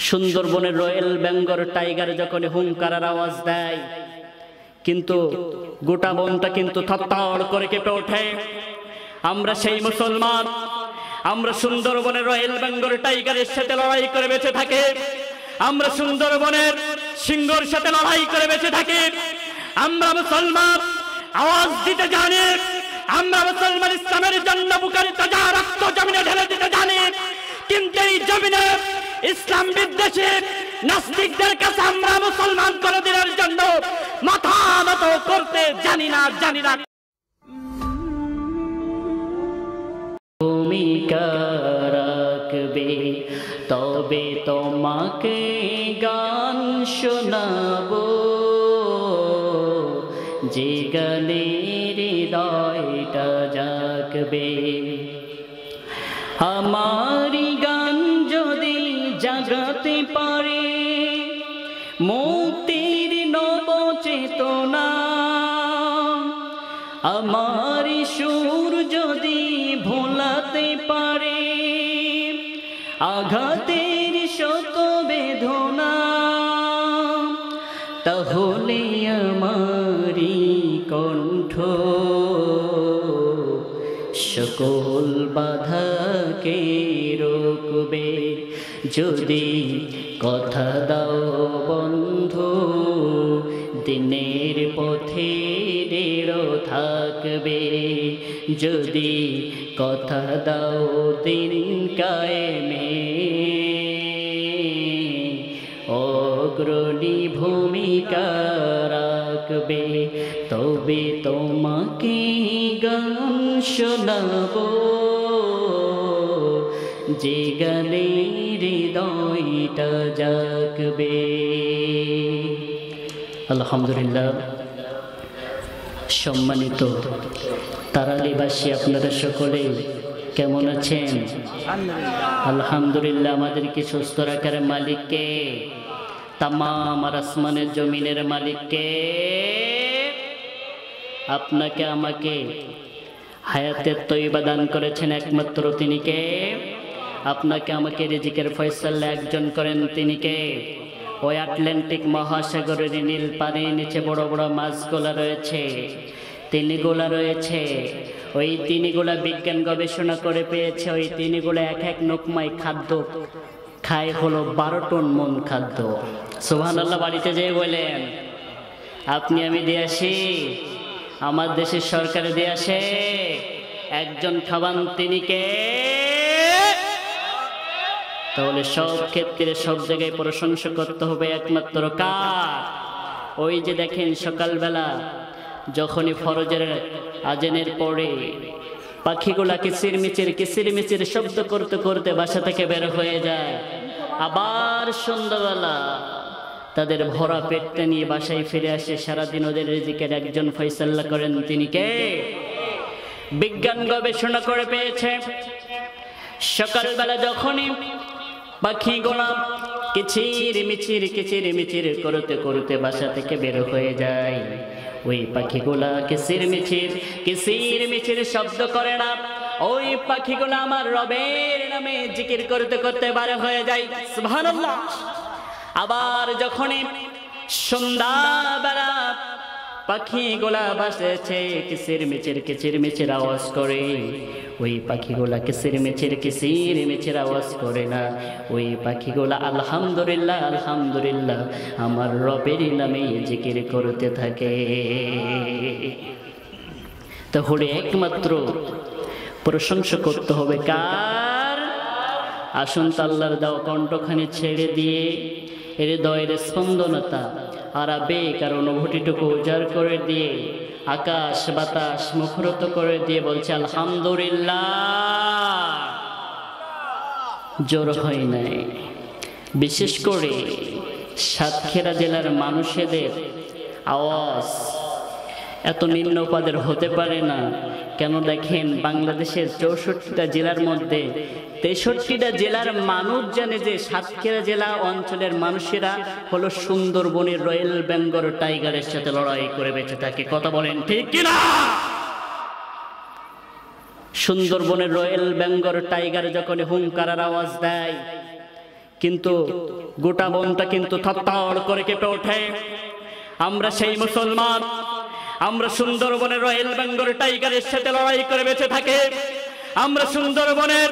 সুন্দরবনের royal Bengal tiger যখন হুঙ্কারের আওয়াজ দেয়, কিন্তু গোটা বনটা কিন্তু থরথর করে কেঁপে ওঠে। আমরা সেই মুসলমান, আমরা সুন্দরবনের রয়্যাল বেঙ্গল টাইগারের সাথে লড়াই করে বেঁচে থাকি। আমরা সুন্দরবনের সিংহের সাথে লড়াই করে বেঁচে থাকি। আমরা মুসলমান, আওয়াজ দিতে জানি। আমরা মুসলমান, ইসলামের জন্য বুকের তাজা রক্ত জমিনে ঢেলে দিতে জানি। কিন্তু এই জমিনে ইসলাম বিদ্বেষী নাস্তিকদের কাছে আমরা মুসলমান কোনদিনের জন্য মাথা নত করতে জানি না। ভূমিকা রাখবে তবে তোমাকে গান শোনাবো, যে গানের হৃদয়টা জাগবে। আমার গান যদি জাগাতে পারে মুক্তির নব চেতনা, আমার সুর যদি ভোলাতে পারে আঘাতের শত বেদনা, তাহলে আমারি কণ্ঠ সকল বাধাকে রোকবে। যদি কথা দাও বন্ধু, দিনের পথে দৃঢ় থাকবে। যদি কথা দাও দিন কায়েমে অগ্রণী ভূমিকা রাখবে, তবে তোমাকে গান শোনাবো, যে গানে হৃদয়টা জাগবে। আলহামদুলিল্লাহ। সম্মানিত তারালীবাসী, আপনারা সকলে কেমন আছেন? আলহামদুলিল্লাহ। আমাদেরকে সুস্থ রাখার মালিককে, তামাম আসমানের জমিনের মালিককে, আপনাকে আমাকে হায়াতের তৈবা দান করেছেন একমাত্র তিনি কে? আপনাকে আমাকে রিজিকের ফয়সালা একজন করেন তিনি কে? ওই আটলান্টিক মহাসাগরের নীল পানির নিচে বড় বড় মাছগুলা রয়েছে, তিনিগুলা রয়েছে। ওই তিনিগুলা বিজ্ঞান গবেষণা করে পেয়েছে, ওই তিনিগুলা এক এক লোকমায় খাদ্য খায় হলো 12 টন মন খাদ্য। সুবহানাল্লাহ। বাড়িতে যেয়ে বলেন, আপনি আমি দিয়ে আসি, আমার দেশের সরকার দিয়ে আসে, একজন খাবান তিনি কে? তাহলে সব ক্ষেত্রে সব জায়গায় প্রশংসা করতে হবে একমাত্র কার? ওই যে দেখেন সকালবেলা যখনই ফরজের আজানের পরে পাখিগুলা কিচিরমিচির শব্দ করতে করতে বাসা থেকে বের হয়ে যায়। আবার সন্ধ্যাবেলা তাদের ভরা পেটটা নিয়ে বাসায় ফিরে আসে। সারাদিন ওদের রিজিকের একজন ফয়সালা করেন তিনি কে? বিজ্ঞান গবেষণা করে পেয়েছে, সকালবেলা যখনই পাখিগুলা কিচিরমিচির করতে করতে বাসা থেকে বের হয়ে যায়, ওই পাখিগুলা কিচিরমিচির শব্দ করে না। ওই পাখিগুলা আমার রবের নামে জিকির করতে করতে বার হয়ে যায়। সুবহানাল্লাহ। আবার যখনই সন্ধ্যাবেলা পাখিগুলা বাসেছে কিচিরমিচির আওয়াজ করে, ওই পাখিগুলা কিচিরমিচির আওয়াজ করে না। ওই পাখিগুলা আলহামদুলিল্লাহ আমার রবের নামে জিকির করতে থাকে। তাহলে একমাত্র প্রশংসা করতে হবে কার? আসুন আল্লাহর দেওয়া কণ্ঠখানি ছেড়ে দিয়ে হৃদয়ের স্পন্দনতা আর আবেগ আর অনুভূতিটুকু উজাড় করে দিয়ে আকাশ বাতাস মুখরিত করে দিয়ে বলছে আলহামদুলিল্লাহ। জোর হয় নাই। বিশেষ করে সাতক্ষীরা জেলার মানুষদের আওয়াজ এত নিম্ন পদের হতে পারে না। কেন দেখেন, বাংলাদেশের 64টা জেলার মধ্যে 63টা জেলার মানুষ জানে যে সাতক্ষীরা জেলা অঞ্চলের মানুষেরা হলো সুন্দরবনের রয়্যাল বেঙ্গল টাইগারের সাথে লড়াই করে বেঁচে থাকে। কথা বলেন ঠিক কিনা? সুন্দরবনের রয়্যাল বেঙ্গল টাইগার যখন হুঙ্কারের আওয়াজ দেয়, কিন্তু গোটা বনটা কিন্তু থরথর করে কেঁপে ওঠে। আমরা সেই মুসলমান, আমরা সুন্দরবনের রয়্যাল বেঙ্গল টাইগারের সাথে লড়াই করে বেঁচে থাকি, আমরা সুন্দরবনের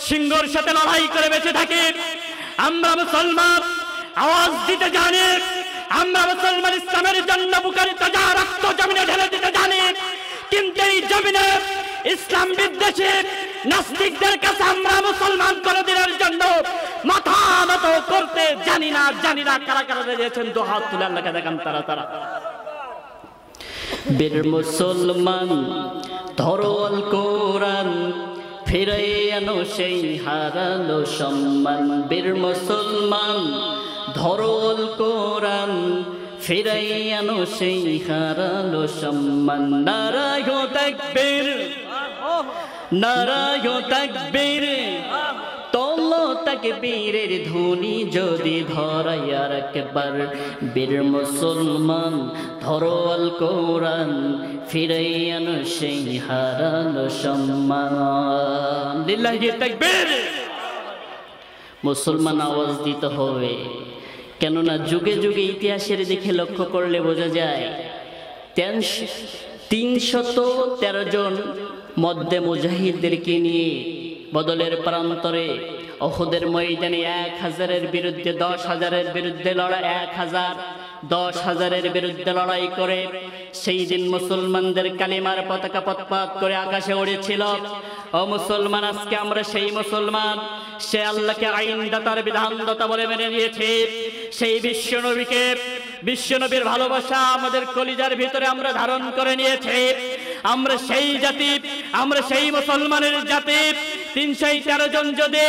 সিংহর সাথে লড়াই করে বেঁচে থাকি। আমরা মুসলমান আওয়াজ দিতে জানি, আমরা মুসলমান ইসলামের জন্য বুকের তাজা রক্ত জমিনে ঢেলে দিতে জানি। কিন্তু এই জমিনে ইসলাম বিদ্বেষী নাস্তিকদের কাছে আমরা মুসলমান কোনদিনের জন্য মাথা নত করতে জানি না। কারা কারা দিয়েছেন তো হাত তুলে আল্লাহকে দেখান তারা। বীর মুসলমান ধরো আল কোরআন, ফিরে আনো সেই হারালো সম্মান। বীর মুসলমান ধরো আল কোরআন, ফিরে আনো সেই হারালো সম্মান। নারায়ে তাকবীর, নারায়ে তাকবীর, তোলো তাকবীরের ধ্বনি যদি ধরাই আর একবার। বীর মুসলমান ধরো আল কোরআন, ফিরে আনো সেই হারানো সম্মান। লিল্লাহি তাকবীর। মুসলমান আওয়াজ দিতে হবে, কেননা যুগে যুগে ইতিহাসের দিকে লক্ষ্য করলে বোঝা যায় 313 জন মধ্যে মুজাহিদদেরকে নিয়ে বদলের প্রান্তরে উহুদের ময়দানে 1000-এর বিরুদ্ধে 10,000-এর বিরুদ্ধে লড়াই, 10,000-এর বিরুদ্ধে লড়াই করে সেই দিন মুসলমানদের কালিমার পতাকা পতপাত করে আকাশে উড়েছিল। ও মুসলমান, আজকে আমরা সেই মুসলমান, সে আল্লাহকে আইনদাতার বিধানদাতা বলে মেনে নিয়েছি। সেই বিশ্বনবীর ভালোবাসা আমাদের কলিজার ভিতরে আমরা ধারণ করে নিয়েছি। আমরা সেই জাতি, আমরা সেই মুসলমানের জাতি। 313 জন যদি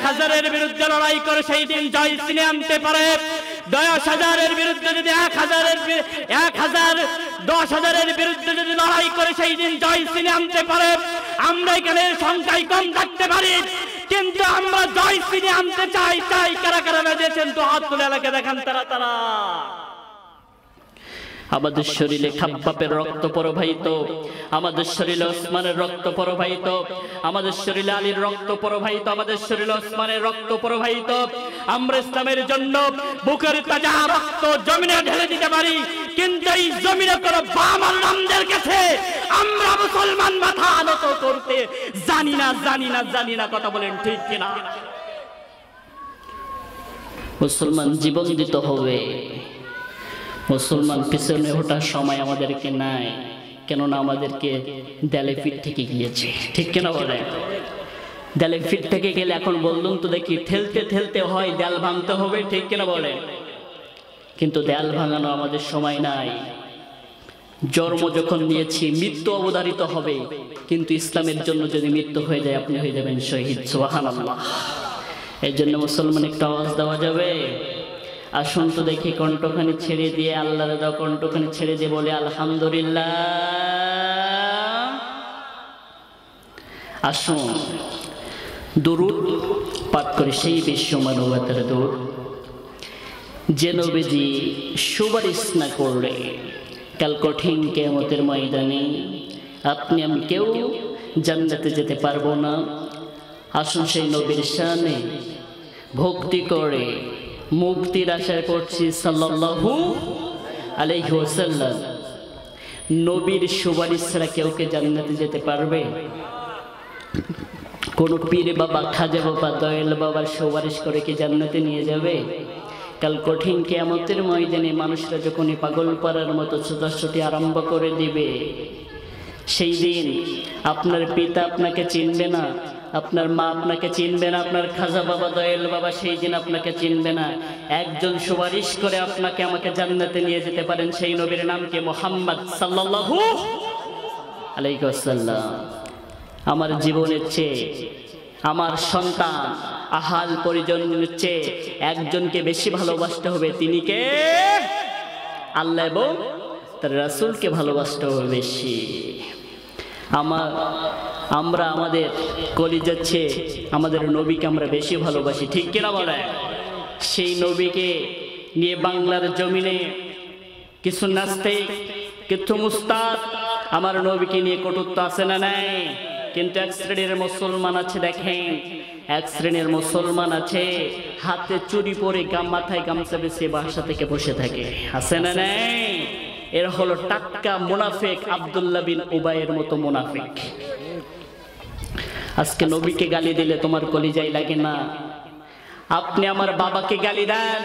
1000-এর বিরুদ্ধে লড়াই করে সেই দিন জয় ছিনিয়ে আনতে পারে, 10,000-এর বিরুদ্ধে যদি 10,000-এর বিরুদ্ধে যদি লড়াই করে সেই দিন জয় ছিনিয়ে আনতে পারে, আমরা এখানে সংখ্যায় কম থাকতে পারি, কিন্তু আমরা জয় ছিনিয়ে আনতে চাই। কারা কারা বেঁচেছেন তো হাত তুলে এলাকে দেখান তারা। আমাদের শরীরে খাব্বাবের রক্ত প্রবাহিত, আমাদের শরীরে ওসমানের রক্ত প্রবাহিত, আমাদের শরীরে আলীর রক্ত প্রবাহিত, আমাদের শরীরে ওসমানের রক্ত প্রবাহিত। আমরা ইসলামের জন্য বুকের তাজা রক্ত জমিনে ঢেলে দিতে পারি, কিন্তু এই জমিনে কোন বামানদের কাছে আমরা মুসলমান মাথা নত করতে জানি না। কথা বলেন ঠিক কিনা? মুসলমান জীবন দিতে হবে। মুসলমান পিছনে ওঠার সময় আমাদেরকে নাই, কেননা আমাদেরকে দেয়ালে ফিট থেকে গিয়েছে। ঠিক কিনা বলে? দেয়ালে ফিট থেকে গেলে এখন বললুম তো দেখি ঠেলতে হয়, দেয়াল ভাঙতে হবে। ঠিক কিনা বলে? কিন্তু দেয়াল ভাঙানো আমাদের সময় নাই। জন্ম যখন নিয়েছি মৃত্যু অবধারিত হবে, কিন্তু ইসলামের জন্য যদি মৃত্যু হয়ে যায় আপনি হয়ে যাবেন শহীদ। সুবহানাল্লাহ। এই জন্য মুসলমান একটা আওয়াজ দেওয়া যাবে। আসুন তো দেখি কণ্ঠখানি ছেড়ে দিয়ে, আল্লাহর দেওয়া কণ্ঠখানি ছেড়ে দিয়ে বলে আলহামদুলিল্লাহ। আসুন দুরূদ পাঠ করে সেই বিশ্ব মানবতার দূত যে নবীজি সুপারিশ না করলে কাল কঠিন কিয়ামতের ময়দানে আপনি আমি কেউ জান্নাতে যেতে পারবো না। আসুন সেই নবীর শানে ভক্তি করে মুক্তির আশায় পড়ছি সাল্লাল্লাহু আলাইহি ওয়াসাল্লাম। নবীর সুপারিশ ছাড়া কেউ কে জান্নাতে যেতে পারবে? কোন পীর বাবা, খাজা বাবা, দয়াল বাবার সুপারিশ করে কি জান্নাতে নিয়ে যাবে? কাল কঠিন কিয়ামতের ময়দানে মানুষরা যখনই পাগল পাড়ার মতো ছোটাছুটি আরম্ভ করে দিবে, সেই দিন আপনার পিতা আপনাকে চিনবে না, আপনার মা আপনাকে চিনবে না, আপনার খাজা বাবা, দয়াল বাবা সেই দিন আপনাকে চিনবে না। একজন সুপারিশ করে আপনাকে আমাকে জান্নাতে নিয়ে যেতে পারেন, সেই নবীর নাম কি? মুহাম্মদ সাল্লাল্লাহু আলাইহি ওয়াসাল্লাম। আমার জীবনের চেয়ে, আমার সন্তান, আহাল পরিজনের চেয়ে একজনকে বেশি ভালোবাসতে হবে। তিনি কে? আল্লাহ এবং তার রাসূলকে ভালোবাসতে হবে বেশি। আমরা আমাদের কলিজার চেয়ে আমাদের নবীকে আমরা বেশি ভালোবাসি। ঠিক কিনা বলে? সেই নবীকে নিয়ে বাংলার জমিনে কিছু নাস্তিক, কিছু মুস্তাদ আমার নবীকে নিয়ে কটূক্তি আছে না নাই? কিন্তু এক শ্রেণীর মুসলমান আছে, দেখেন এক শ্রেণীর মুসলমান আছে হাতে চুরি পরে মাথায় গামছা বেঁচে বাসা থেকে বসে থাকে, আছে না নেই? এর হলো টাটকা মুনাফিক, আব্দুল্লাহ বিন উবাইয়ের মতো মুনাফিক। আজকে নবীকে গালি দিলে তোমার কলিজায় লাগে না? আপনি আমার বাবাকে গালি দেন,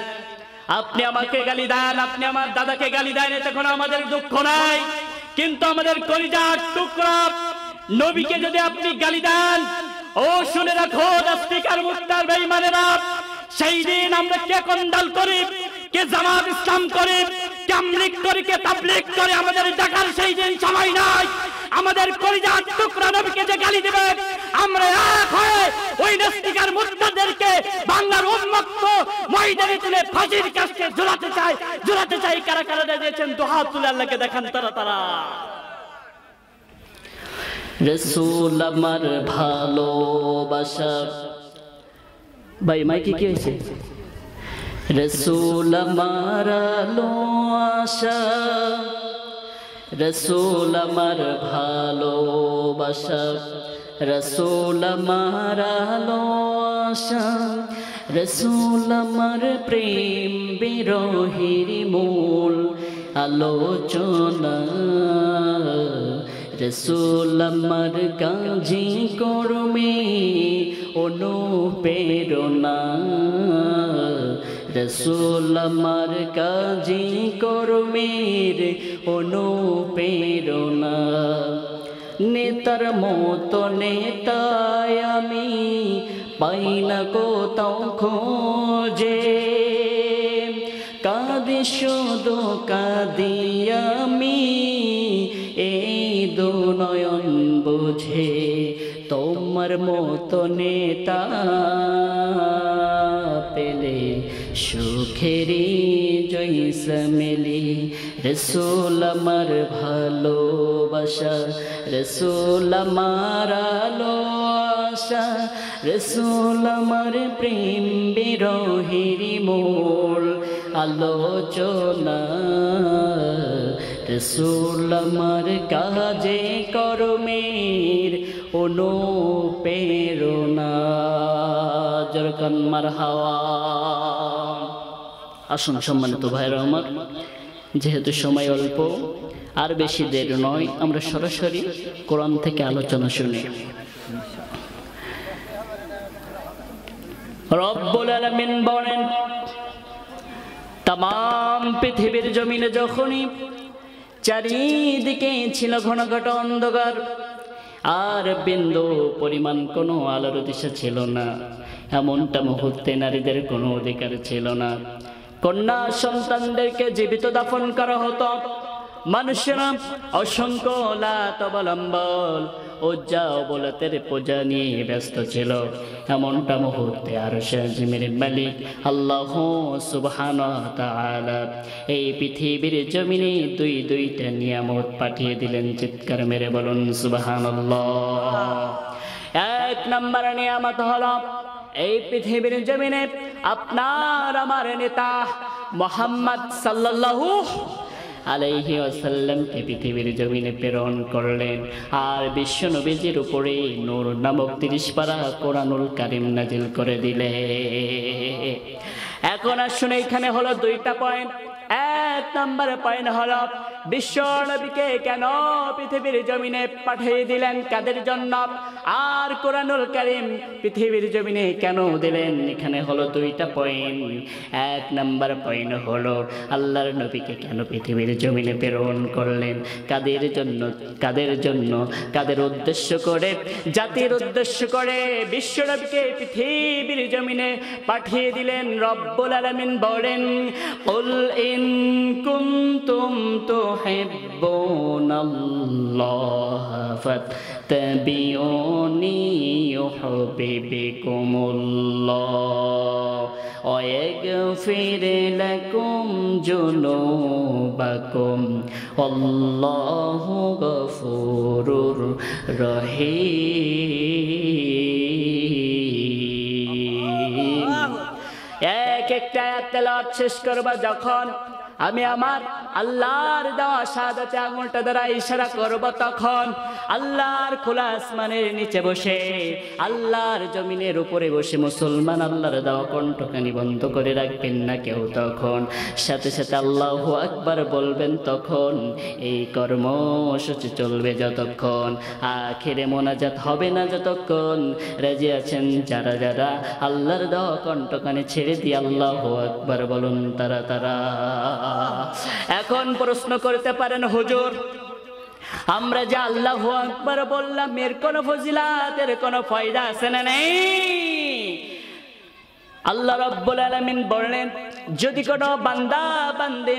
আপনি আমাকে গালি দেন, আপনি আমার দাদাকে গালি দেন, এতে কোনো আমাদের দুঃখ নাই। কিন্তু আমাদের কলিজার টুকরা নবীকে যদি আপনি গালি দেন, ও শুনে রাখো নাস্তিকার মুক্তার বেঈমানেরা, সেই দিন আমরা কে কন্ডাল করি, কে জামাত ইসলাম করি, কে আমলিগ করি, কে তাবলীগ করি, আমাদের দেখার সেই দিন সময় নাই। আমাদের কলিজার টুকরা নবীকে যে গালি দেবে, আমরা এক হয়ে ওই নাস্তিকার মুক্তাদেরকে বাংলার উন্মুক্ত ময়দানে তুলে ফাঁসির কাছে ঝুলাতে চাই। কারা কারা দিয়েছেন দুহাত তুলে আল্লাহকে দেখান তারা। রাসূল আমার ভালোবাসা, ভাই মাইকে কি হয়েছে? রাসূল আমার আলোআশা, রাসূল আমার ভালোবাসা, রাসূল আমার আলোআশা, রাসূল আমার প্রেম বিরহের মূল আলোচনা, রাসূল আমার কাজী কর্মে অনুপ্রেরণা, রাসূল আমার কাজী কর্মের অনুপ্রেরণা। নেতার মতো নেতায় আমি পাই না কোথাও খোঁজে, কাঁদি শুধু কাঁদি আমি এই দু নয়ন বুঝে, তোমার মতো নেতা পেলে সুখেরি জয়সা মেলি। রাসূল আমার ভালোবাসা, রাসূল আমার আলোআশা, রাসূল আমার প্রেম বিরহের মূল আলোচনা, রাসূল আমার কাজে কর্মের অনুপ্রেরণা। জরকান মারহাবা। আসুন সম্মানিত ভাইরা আমার, যেহেতু সময় অল্প, আর বেশি দেরি নয়, আমরা সরাসরি কোরআন থেকে আলোচনা শুনি। রব্বুল আলামিন বলেন, তামাম পৃথিবীর জমিনে যখনই চারিদিকে ছিল ঘন ঘন অন্ধকার, আর বিন্দু পরিমাণ কোনো আলোর দিশা ছিল না, এমনটা মুহূর্তে নারীদের কোনো অধিকার ছিল না। কন্যা সন্তানদেরকে জীবিত দাফন করা হতো, মানুষেরা অসংখ্য লাত অবলম্বন উজ্জা অবলতের পূজা নিয়ে ব্যস্ত ছিল। এমনটা মুহূর্তে আরশে আজিমের মালিক আল্লাহ সুবহানাহু ওয়া তাআলা এই পৃথিবীর জমিনে দুইটা নিয়ামত পাঠিয়ে দিলেন। চিৎকার মেরে বলুন সুবহানাল্লাহ। এক নম্বর নিয়ামত হলো এই পৃথিবীর জমিনে আপনার আমার নেতা মুহাম্মদ সাল্লাল্লাহু আলাইহি ওয়াসাল্লামকে পৃথিবীর জমিনে প্রেরণ করলেন, আর বিশ্ব নবীজির উপরে নূর নামক 30 পারা কোরআনুল কারীম নাজিল করে দিলে। এখন আসুন, এখানে হলো দুইটা পয়েন্ট। এক নম্বর পয়েন্ট হলো বিশ্ব নবীকে কেন পৃথিবীর জমিনে পাঠিয়ে দিলেন, কাদের জন্য, আর কোরআনুল কারীম পৃথিবীর জমিনে কেন দিলেন। এখানে হলো দুইটা পয়েন্ট। এক নম্বর পয়েন্ট হলো আল্লাহর নবীকে কেন পৃথিবীর জমিনে প্রেরণ করলেন, কাদের জন্য, কাদের উদ্দেশ্য করে, জাতির উদ্দেশ্য করে বিশ্ব নবীকে পৃথিবীর জমিনে পাঠিয়ে দিলেন। রব্বুল আলামিন বলেন, কুল ইন কুনতুম তুহিব্বুনাল্লাহ ফাত্তাবিউনি ইউহিব্বুকুমুল্লাহ ওয়া ইয়াগফির লাকুম যুনুবাকুম আল্লাহু গফুরুর রহিম। এক একটা আয়াত তেলাওয়াত শেষ করবা যখন, আমি আমার আল্লাহর দেওয়া শাহাদাতে আঙুলটা দ্বারা ইশারা করব, তখন আল্লাহর খোলা আসমানের নিচে বসে, আল্লাহর জমিনের উপরে বসে মুসলমান আল্লাহর দেওয়া কণ্ঠখানি বন্ধ করে রাখবেন না কেউ। তখন সাথে সাথে আল্লাহু আকবার বলবেন। তখন এই কর্মসূচি চলবে যতক্ষণ, আখিরে মোনাজাত হবে না যতক্ষণ। রাজি আছেন যারা যারা আল্লাহর দেওয়া কণ্ঠখানি ছেড়ে দিয়ে আল্লাহু আকবার বলুন তারা তারা। এখন প্রশ্ন করতে পারেন, হুজুর আমরা যে আল্লাহু আকবার বললাম এর কোনো ফজিলাত, এর কোনো ফায়দা আছে না নেই? আল্লাহ রাব্বুল আলামিন বললেন, যদি কোনো বান্দা বান্দে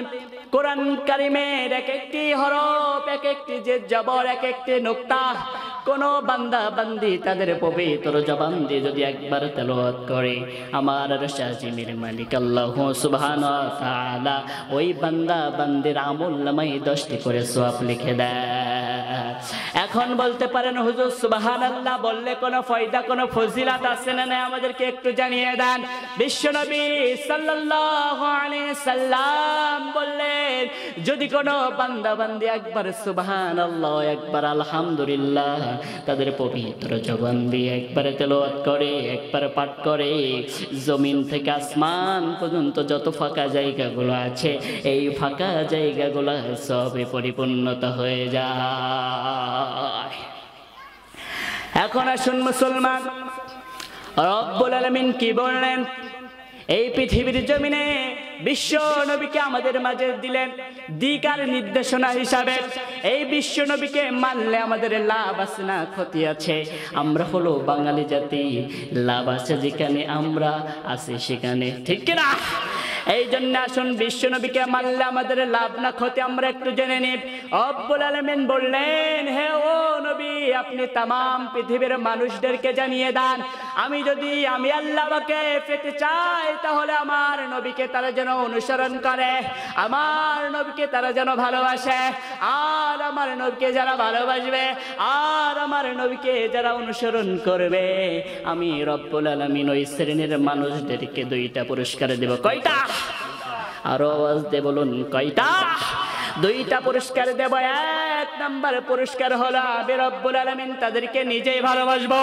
কোরআন কারিমের এক একটি হরফ, এক একটি যে জবর, এক একটি নুকতা, কোন বান্দা বান্দি তাদের পবিত্র জবান দিয়ে যদি একবার তেলাওয়াত করে, আমার আরশ আজিমের মালিক আল্লাহ সুবহানাহু ওয়া তাআলা ওই বান্দা বান্দির আমলনামায় 10টি করে সওয়াব লিখে দেয়। এখন বলতে পারেন, হুজুর সুবহানাল্লাহ বললে কোনো ফায়দা, কোনো ফজিলাত আছে না? আমাদেরকে একটু জানিয়ে দেন। বিশ্বনবী সাল্লাল্লাহু আলাইহি সাল্লাম বললেন, যদি কোনো বান্দা বান্দি একবার সুবহানাল্লাহ, একবার আলহামদুলিল্লাহ তাদের পবিত্র জবান দিয়ে একবার তেলাওয়াত করে, একবার পাঠ করে, জমিন থেকে আসমান পর্যন্ত যত ফাঁকা জায়গাগুলো আছে এই ফাঁকা জায়গাগুলো সবে পরিপূর্ণতা হয়ে যায়। এখন আসুন মুসলমান, রব্বুল আলামিন কি বললেন? এই পৃথিবীর জমিনে বিশ্ব নবীকে আমাদের মাঝে দিলেন দিক আর নির্দেশনা হিসাবে। এই বিশ্ব নবীকে মানলে আমাদের লাভ আছে না ক্ষতি আছে? আমরা হলো বাঙালি জাতি, লাভ আছে যেখানে আমরা আছি সেখানে, ঠিক কিনা? এই জন্য আসুন বিশ্ব নবীকে মানলে আমাদের লাভ না ক্ষতি আমরা একটু জেনে নিই। রব্বুল আলামিন বললেন, হে ও নবী, আপনি তামাম পৃথিবীর মানুষদেরকে জানিয়ে দেন, আমি যদি আমি আল্লাহকে পেতে চাই তাহলে আমার নবীকে তারা যেন অনুসরণ করে, আমার নবীকে তারা যেন ভালোবাসে, আর আমার নবীকে যারা ভালোবাসবে আর আমার নবীকে যারা অনুসরণ করবে, আমি রব্বুল আলামিন ওই শ্রেণীর মানুষদেরকে 2টা পুরস্কার দেব। কয়টা? আরো আওয়াজ দিয়ে বলুন, কয়টা? 2টা পুরস্কার দেব। 1 নাম্বার পুরস্কার হলো আমি রব্বুল আলামিন তাদেরকে নিজেই ভালোবাসবো।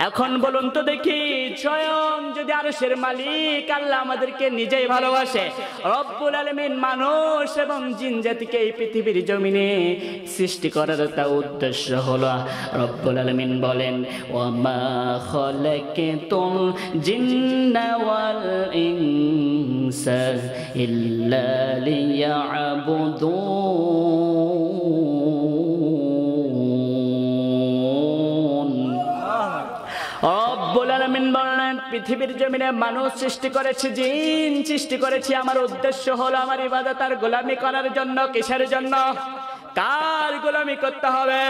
এখন বলুন তো দেখি, স্বয়ং যদি আরশের মালিক আল্লাহ আমাদেরকে নিজেই ভালোবাসে, রব্বুল আলামিন মানুষ এবং জিন জাতিকে এই পৃথিবীর জমিনে সৃষ্টি করার তা উদ্দেশ্য হলো, রব্বুল আলামিন বলেন, ওয়ামা খালাকতুল জিন্না ওয়াল ইনসা ইল্লা লিয়াবুদুন। রব্বুল আলামিন বলেন, পৃথিবীর জমিনে মানুষ সৃষ্টি করেছি, জিন সৃষ্টি করেছি, আমার উদ্দেশ্য হলো আমার ইবাদত আর গোলামি করার জন্য। কিসের জন্য? কার গোলামি করতে হবে?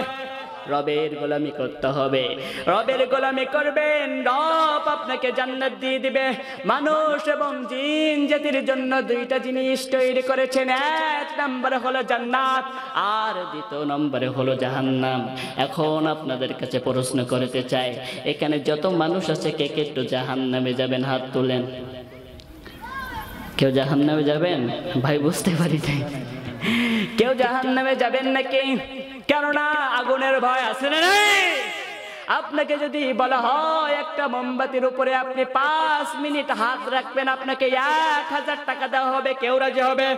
রবের গোলামি করতে হবে। রবের গোলামি করবেন, রব আপনাকে জান্নাত দিয়ে দিবে। মানুষ এবং জিন জাতির জন্য 2টা জিনিস তৈরি করেছেন। 1 নম্বরে হলো জান্নাত আর 2 নম্বরে হলো জাহান্নাম। এখন আপনাদের কাছে প্রশ্ন করতে চাই, এখানে যত মানুষ আছে কে কে একটু জাহান্নামে যাবেন? হাত তুলেন। কেউ জাহান্নামে যাবেন? ভাই বুঝতে পারি নাই, কেউ জাহান্নামে যাবেন নাকি? কেননা আগুনের ভয় আছে না নাই? আপনাকে যদি বলা হয় একটা মোমবাতির উপরে আপনি 5 মিনিট হাত রাখবেন, আপনাকে 1000 টাকা দেওয়া হবে, কেউ রাজি হবে?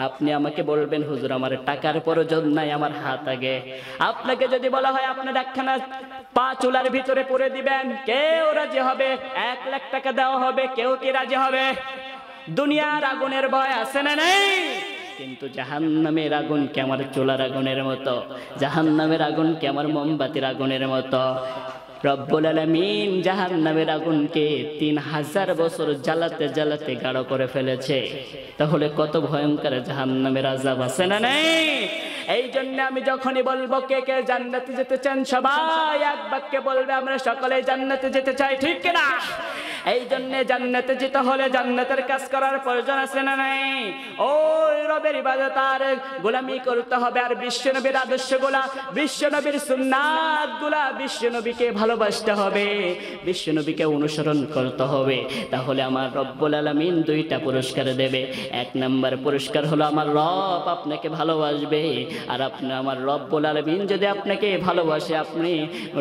আপনি আমাকে বলবেন, হুজুর আমার টাকার প্রয়োজন নাই, আমার হাত আগে। আপনাকে যদি বলা হয় আপনার একখানা পা চুলার ভিতরে পুরে দিবেন, কেউ রাজি হবে? 1 লাখ টাকা দেওয়া হবে, কেউ কি রাজি হবে? দুনিয়ার আগুনের ভয় আছে না নাই? কিন্তু জাহান্নামের আগুন কি আমার চুলার আগুনের মতো? জাহান্নামের আগুন কি আমার মোমবাতির আগুনের মতো? রব্বুল আলামিন জাহান্নামের আগুনকে 3000 বছর জ্বালাতে জ্বালাতে গাঢ় করে ফেলেছে। তাহলে কত ভয়ঙ্কর জাহান্নামের আযাব আছে না নাই? এই জন্য আমি যখনই বলবো কে কে জান্নাতে যেতে চান, সবাই এক বাক্যে বলবে আমরা সকলে জান্নাতে যেতে চাই, ঠিক কিনা? এই জন্য জান্নাতে যেতে হলে জান্নাতের কাজ করার প্রয়োজন আছে না নাই? ওই রবের ইবাদত আর গোলামি করতে হবে, আর বিশ্বনবীর আদর্শগুলা, বিশ্বনবীর সুন্নাতগুলা, বিশ্বনবীকে ভালোবাসতে হবে, বিশ্বনবীকে অনুসরণ করতে হবে। তাহলে আমার রব্বুল আলামিন দুইটা পুরস্কার দেবে। এক নাম্বার পুরস্কার হলো আমার রব আপনাকে ভালোবাসবে, আর আপনি আমার রব্বুল আলামিন যদি আপনাকে ভালোবাসে, আপনি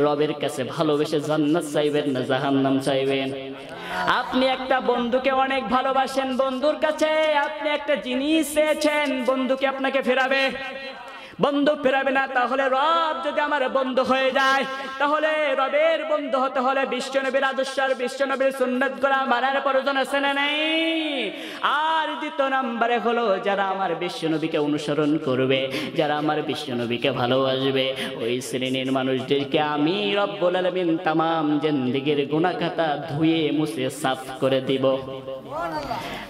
রবের কাছে ভালোবেসে জান্নাত চাইবেন না জাহান্নাম চাইবেন? আপনি একটা বন্ধুকে অনেক ভালোবাসেন, বন্ধুর কাছে আপনি একটা জিনিস চেয়েছেন, বন্ধুকে আপনাকে ফেরাবে? বন্ধু ফেরাবে না। তাহলে রব যদি আমার বন্ধু হয়ে যায়, তাহলে রবের বন্ধু হতে হলে বিশ্বনবীর আদর্শ আর বিশ্বনবীর সুন্নাতগুলো মানার প্রয়োজন আছে না নাই? আর দ্বিতীয় নম্বরে হলো যারা আমার বিশ্বনবীকে অনুসরণ করবে, যারা আমার বিশ্বনবীকে ভালোবাসবে, ওই শ্রেণীর মানুষদেরকে আমি রব্বুল আলামিন তামাম জিন্দেগির গুনাহ খাতা ধুয়ে মুছে সাফ করে দিব।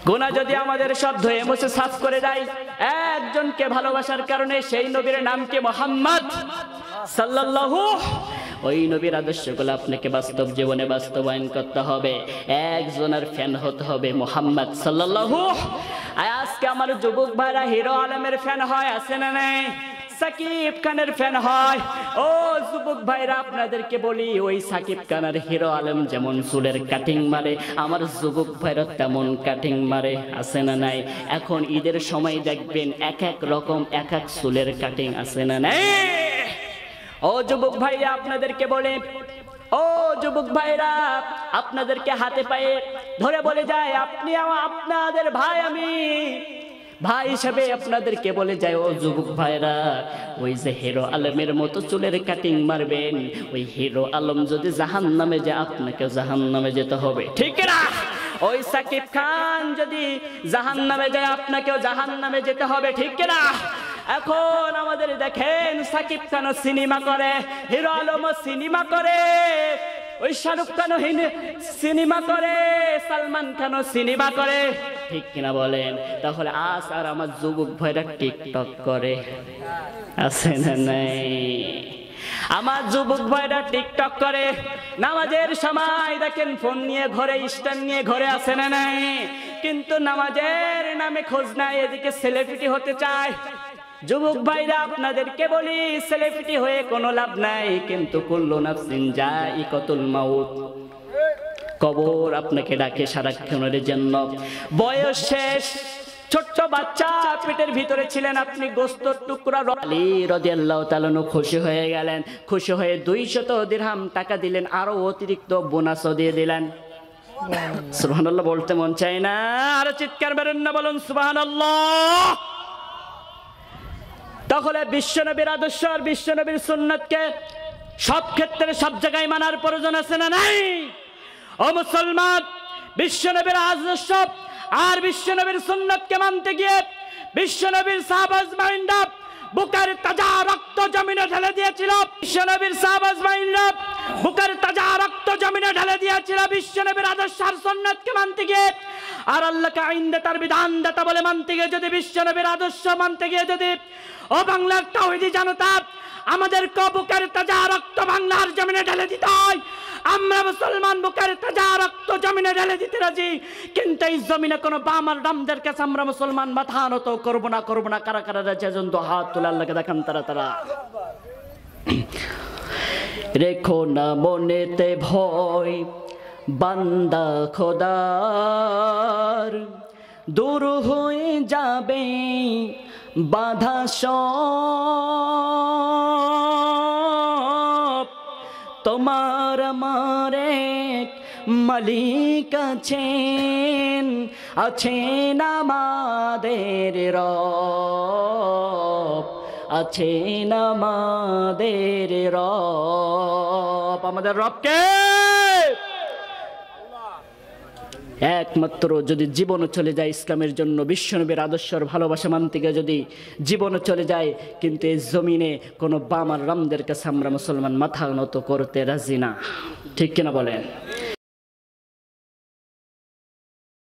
গুনাহ যদি আমাদের সব ধুয়ে মুছে সাফ করে দেয়, একজনকে ভালোবাসার কারণে, সেই নবীর নাম কি? মুহাম্মদ সাল্লাল্লাহু। ওই নবীর আদর্শগুলো আপনাকে বাস্তব জীবনে বাস্তবায়ন করতে হবে। একজনের ফ্যান হতে হবে, মুহাম্মদ সাল্লাল্লাহু। আজকে আমার যুবক ভাইরা হিরো আলমের ফ্যান হয়, আছে না নাই? সাকিব খানের ফ্যান হয়। ও যুবক ভাইরা আপনাদেরকে বলি, ওই সাকিব খান আর হিরো আলম যেমন চুলের কাটিং মারে, আমার যুবক ভাইরা তেমন কাটিং মারে, আছে না নাই? এখন ঈদের সময় দেখবেন এক এক রকম এক এক চুলের কাটিং, আছে না নাই? ও যুবক ভাইরা আপনাদেরকে বলে, ও যুবক ভাইরা আপনাদেরকে হাতে পায়ে ধরে বলে যায়, আপনি আপনাদের ভাই, আমি ভাই হিসেবে আপনাদেরকে বলে যায়, ও যুবক ভাইরা ওই যে হিরো আলমের মতো চুলের কাটিং মারবেন, ওই হিরো আলম যদি জাহান্নামে যায়, আপনাকে জাহান্নামে যেতে হবে, ঠিক না? ওই সাকিব খান যদি জাহান্নামে যায়, আপনাকেও জাহান্নামে যেতে হবে, ঠিক না? এখন আমাদের দেখেন, সাকিব খানও সিনেমা করে, হিরো আলমও সিনেমা করে, ওই শাহরুখ খানও সিনেমা করে, সালমান খানও সিনেমা করে, ঠিক কিনা বলেন? তাহলে আজ আর আমার যুবক ভাইরা টিকটক করে, আছে না নাই? আমার যুবক ভাইরা টিকটক করে, নামাজের সময় দেখেন ফোন নিয়ে ঘরে, স্ট্যান্ড নিয়ে ঘরে, আছে না নাই? কিন্তু নামাজের নামে খোঁজ নাই, এদিকে সেলিব্রিটি হতে চায়। যুবক ভাইরা আপনাদেরকে বলি, সেলিব্রিটি হয়ে কোনো লাভ নাই, কিন্তু কুল্লু নাফসিন যায়িকাতুল মাউত, কবর আপনাকে ডাকে সারাক্ষণের জন্য। বয়স শেষ, ছোট্ট বাচ্চা পেটের ভিতরে ছিলেন, আপনি গোস্তের টুকরা। আলী রাদিয়াল্লাহু তাআলা খুশি হয়ে গেলেন, খুশি হয়ে 200 দিরহাম টাকা দিলেন, আরো অতিরিক্ত বোনাসও দিয়ে দিলেন। সুবহানাল্লাহ বলতে মন চায় না? আর চিৎকার বেরোন না, বলুন সুবহানাল্লাহ। তাহলে বিশ্বনবীর আদর্শ আর বিশ্বনবীর সুন্নাতকে সব ক্ষেত্রে সব জায়গায় মানার প্রয়োজন আছে না নাই? ও মুসলমান, বিশ্বনবীর আদর্শ আর বিশ্বনবীর সুন্নাতকে মানতে গিয়ে বিশ্বনবীর সাহাবা আজমাইনরা বুকের তাজা রক্ত জমিনে ঢেলে দিয়েছিল। বিশ্বনবীর সাহাবা আজমাইনরা বুকের তাজা রক্ত জমিনে ঢেলে দিয়েছিল বিশ্বনবীর আদর্শ আর সুন্নাতকে মানতে গিয়ে। আর আল্লাহকে আইন দাতার বিধান দাতা বলে মানতে গিয়ে যদি বিশ্বনবীর আদর্শ মানতে গিয়ে যদি ও বাংলার তাওহীদি জনতা আমাদের বুকের তাজা রক্ত বাংলার জমিনে ঢেলে দিতে হয়, আমরা মুসলমান বুকের তাজা রক্ত জমিনে ঢেলে দিতে রাজি। কিন্তু এই জমিনে কোনো বামার রামদের কাছে আমরা মুসলমান মাথা নত করবো না, করবো না। কারা কারা রাজি আছেন তো হাত তুলে আল্লাহকে দেখান। তারা রেখো না মনেতে ভয় বান্দা খোদার, দূর হয়ে যাবে বাধা সব। তোমার আমার এক মালিক আছেন, আছেন আমাদের রব, আছেন আমাদের রব। আমাদের রবকে একমাত্র যদি জীবন চলে যায় ইসলামের জন্য, বিশ্বনবীর আদর্শের ভালোবাসা মানতে গিয়ে যদি জীবন চলে যায়, কিন্তু এই জমিনে কোনো বামার রামদের কাছে আমরা মুসলমান মাথা নত করতে রাজি না, ঠিক কিনা বলেন?